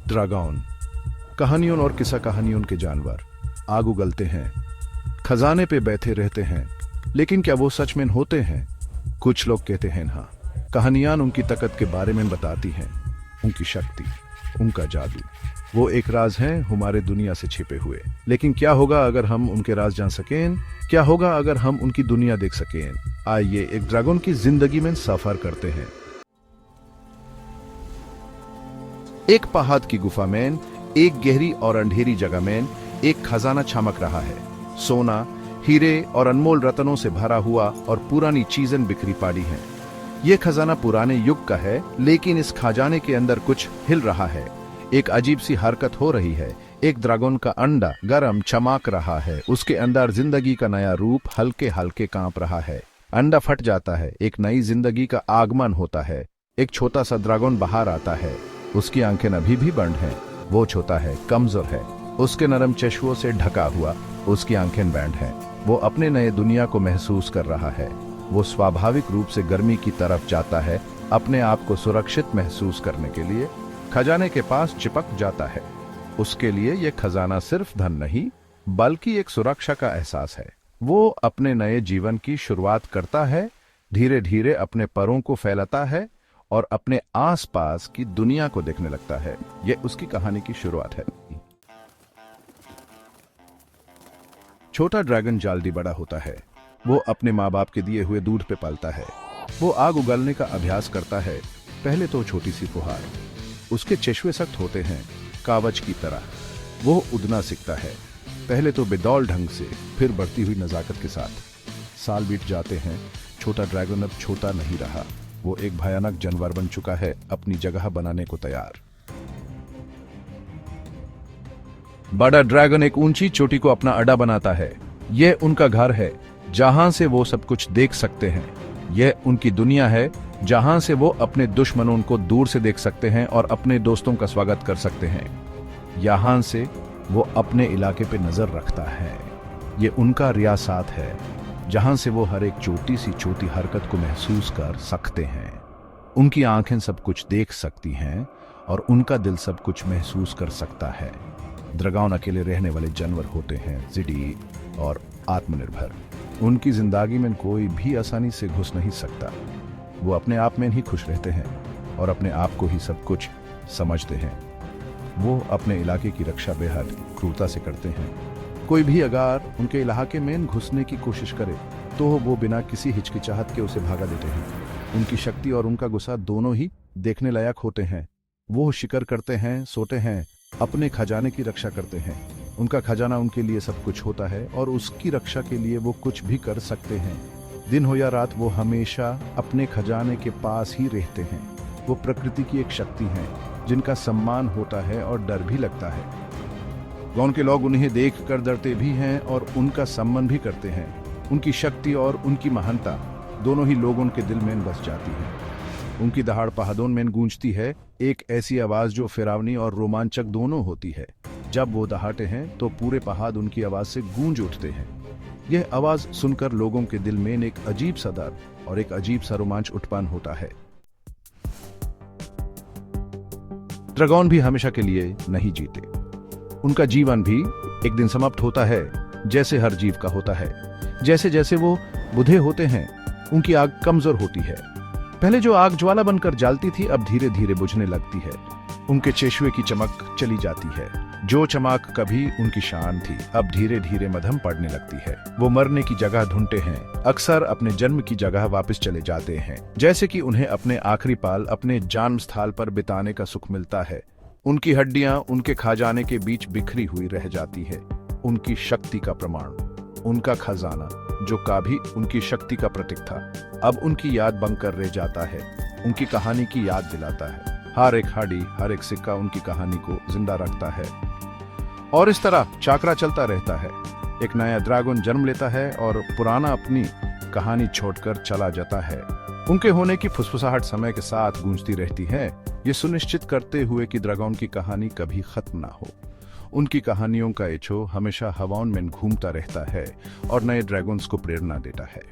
Dragon कहानियों और किस्सा कहानियों के जानवर आग उगलते हैं, खजाने पे बैठे रहते हैं, लेकिन क्या वो सच में होते हैं? कुछ लोग कहते हैं हाँ। कहानियां उनकी ताकत के बारे में बताती हैं, उनकी शक्ति, उनका जादू। वो एक राज हैं हमारे दुनिया से छिपे हुए। लेकिन क्या होगा अगर हम उनके राज जान सकें? क्या होगा अगर हम उनकी दुनिया देख सकें? आइए एक ड्रैगन की जिंदगी में सफर करते हैं। एक पहाड़ की गुफा में, एक गहरी और अंधेरी जगह में एक खजाना चमक रहा है। सोना, हीरे और अनमोल रत्नों से भरा हुआ और पुरानी चीजें बिखरी पड़ी हैं। यह खजाना पुराने युग का है, लेकिन इस खजाने के अंदर कुछ हिल रहा है। एक अजीब सी हरकत हो रही है। एक ड्रैगन का अंडा गरम चमक रहा है। उसके अंदर जिंदगी का नया रूप हल्के हल्के कांप रहा है। अंडा फट जाता है, एक नई जिंदगी का आगमन होता है। एक छोटा सा ड्रैगन बाहर आता है। उसकी आंखें अभी भी बंद हैं। वो छोटा है, कमजोर है, उसके नरम चश्मों से ढका हुआ। उसकी आंखें बैंड हैं। वो अपने नए दुनिया को महसूस कर रहा है। वो स्वाभाविक रूप से गर्मी की तरफ जाता है, अपने आप को सुरक्षित महसूस करने के लिए खजाने के पास चिपक जाता है। उसके लिए यह खजाना सिर्फ धन नहीं, बल्कि एक सुरक्षा का एहसास है। वो अपने नए जीवन की शुरुआत करता है, धीरे धीरे अपने परों को फैलाता है और अपने आसपास की दुनिया को देखने लगता है। यह उसकी कहानी की शुरुआत है। छोटा ड्रैगन जल्दी बड़ा होता है। वो अपने माँ बाप के दिए हुए दूध पे पलता है। वो आग उगलने का अभ्यास करता है। पहले तो छोटी सी फुहार, उसके चश्मे सख्त होते हैं, कागज की तरह। वो उड़ना सीखता है, पहले तो बेदौल ढंग से, फिर बढ़ती हुई नजाकत के साथ। साल बीत जाते हैं। छोटा ड्रैगन अब छोटा नहीं रहा। वो एक भयानक जानवर बन चुका है, अपनी जगह बनाने को तैयार। बड़ा ड्रैगन एक ऊंची चोटी को अपना अड्डा बनाता है। यह उनका घर है, जहां से वो सब कुछ देख सकते हैं। यह उनकी दुनिया है, जहां से वो अपने दुश्मनों को दूर से देख सकते हैं और अपने दोस्तों का स्वागत कर सकते हैं। यहां से वो अपने इलाके पे नजर रखता है। ये उनका रियासत है, जहां से वो हर एक छोटी सी छोटी हरकत को महसूस कर सकते हैं। उनकी आंखें सब कुछ देख सकती हैं और उनका दिल सब कुछ महसूस कर सकता है। ड्रैगन अकेले रहने वाले जानवर होते हैं, जिद्दी और आत्मनिर्भर। उनकी जिंदगी में कोई भी आसानी से घुस नहीं सकता। वो अपने आप में ही खुश रहते हैं और अपने आप को ही सब कुछ समझते हैं। वो अपने इलाके की रक्षा बेहद क्रूरता से करते हैं। कोई भी अगर उनके इलाके में घुसने की कोशिश करे तो वो बिना किसी हिचकिचाहट के उसे भगा देते हैं। उनकी शक्ति और उनका गुस्सा दोनों ही देखने लायक होते हैं। वो शिकार करते हैं, सोते हैं, अपने खजाने की रक्षा करते हैं। उनका खजाना उनके लिए सब कुछ होता है और उसकी रक्षा के लिए वो कुछ भी कर सकते हैं। दिन हो या रात, वो हमेशा अपने खजाने के पास ही रहते हैं। वो प्रकृति की एक शक्ति है, जिनका सम्मान होता है और डर भी लगता है। गांव के लोग उन्हें देखकर डरते भी हैं और उनका सम्मान भी करते हैं। उनकी शक्ति और उनकी महानता दोनों ही लोगों के दिल में बस जाती है। उनकी दहाड़ पहाड़ों में गूंजती है, एक ऐसी आवाज जो फिरावनी और रोमांचक दोनों होती है। जब वो दहाड़ते हैं तो पूरे पहाड़ उनकी आवाज से गूंज उठते हैं। यह आवाज सुनकर लोगों के दिल में एक अजीब सा डर और एक अजीब सा रोमांच उत्पन्न होता है। ड्रैगन भी हमेशा के लिए नहीं जीते। उनका जीवन भी एक दिन समाप्त होता है, जैसे हर जीव का होता है। जैसे जैसे वो बूढ़े होते हैं, उनकी आग कमजोर होती है। पहले जो आग ज्वाला बनकर जलती थी, अब धीरे धीरे बुझने लगती है। उनके चश्मे की चमक चली जाती है। जो चमक कभी उनकी शान थी, अब धीरे धीरे मध्यम पड़ने लगती है। वो मरने की जगह ढूंढते हैं, अक्सर अपने जन्म की जगह वापस चले जाते हैं, जैसे कि उन्हें अपने आखिरी पल अपने जन्म स्थल पर बिताने का सुख मिलता है। उनकी हड्डियां उनके खजाने के बीच बिखरी हुई रह जाती है। उनकी शक्ति का प्रमाण, उनका खजाना जो कभी उनकी शक्ति का प्रतीक था, अब उनकी याद बनकर रह जाता है। उनकी कहानी की याद दिलाता है। हर एक हड्डी, हर एक सिक्का उनकी कहानी को जिंदा रखता है। और इस तरह चक्र चलता रहता है। एक नया ड्रैगन जन्म लेता है और पुराना अपनी कहानी छोड़कर चला जाता है। उनके होने की फुसफुसाहट समय के साथ गूंजती रहती है, ये सुनिश्चित करते हुए कि ड्रैगन की कहानी कभी खत्म ना हो। उनकी कहानियों का एचो हमेशा हवाओं में घूमता रहता है और नए ड्रैगन्स को प्रेरणा देता है।